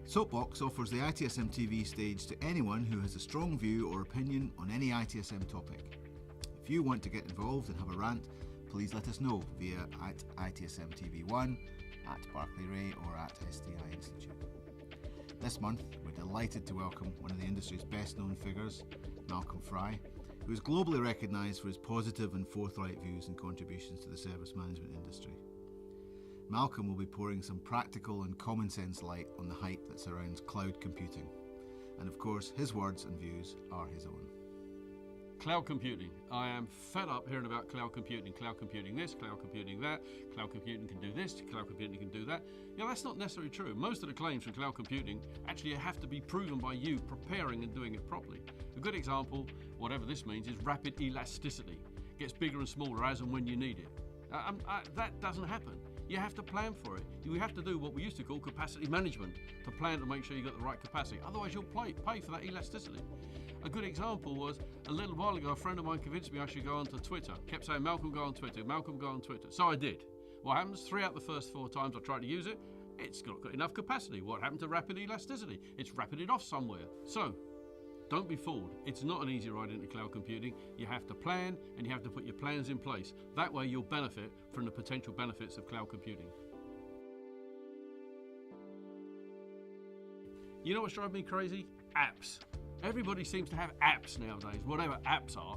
Soapbox offers the ITSM TV stage to anyone who has a strong view or opinion on any ITSM topic. If you want to get involved and have a rant, please let us know via at ITSM TV1, at Barclay Ray or at STI Institute. This month, we're delighted to welcome one of the industry's best known figures, Malcolm Fry, who is globally recognised for his positive and forthright views and contributions to the service management industry. Malcolm will be pouring some practical and common sense light on the hype that surrounds cloud computing. And of course, his words and views are his own. Cloud computing. I am fed up hearing about cloud computing this, cloud computing that, cloud computing can do this, cloud computing can do that. That's not necessarily true. Most of the claims from cloud computing actually have to be proven by you preparing and doing it properly. A good example, whatever this means, is rapid elasticity. It gets bigger and smaller as and when you need it. That doesn't happen. You have to plan for it. You have to do what we used to call capacity management to plan to make sure you got the right capacity. Otherwise, you'll pay for that elasticity. A good example was a little while ago, a friend of mine convinced me I should go onto Twitter. Kept saying, Malcolm, go on Twitter, Malcolm, go on Twitter. So I did. What happens? 3 out of the first 4 times I tried to use it, it's not got enough capacity. What happened to rapid elasticity? It's rapided off somewhere. So, don't be fooled. It's not an easy ride into cloud computing. You have to plan and you have to put your plans in place. That way you'll benefit from the potential benefits of cloud computing. You know what's driving me crazy? Apps. Everybody seems to have apps nowadays, whatever apps are.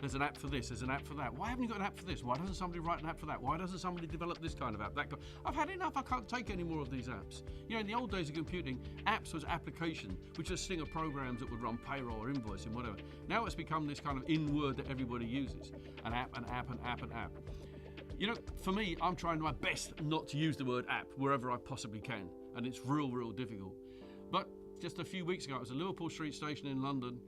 There's an app for this, there's an app for that. Why haven't you got an app for this? Why doesn't somebody write an app for that? Why doesn't somebody develop this kind of app? I've had enough, I can't take any more of these apps. In the old days of computing, apps was application, which was a string of programs that would run payroll or invoicing, whatever. Now it's become this kind of in-word that everybody uses. An app, an app, an app, an app. For me, I'm trying my best not to use the word app wherever I possibly can, and it's real difficult. But just a few weeks ago, I was at Liverpool Street Station in London,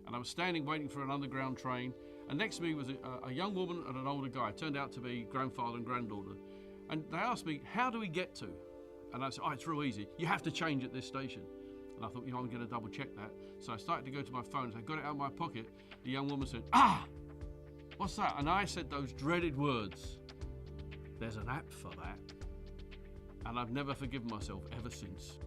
and I was standing waiting for an underground train, and next to me was a young woman and an older guy. It turned out to be grandfather and granddaughter. And they asked me, how do we get to? And I said, it's real easy. You have to change at this station. And I thought, I'm going to double check that. So I started to go to my phone. As I got it out of my pocket, the young woman said, what's that? And I said those dreaded words, there's an app for that. And I've never forgiven myself ever since.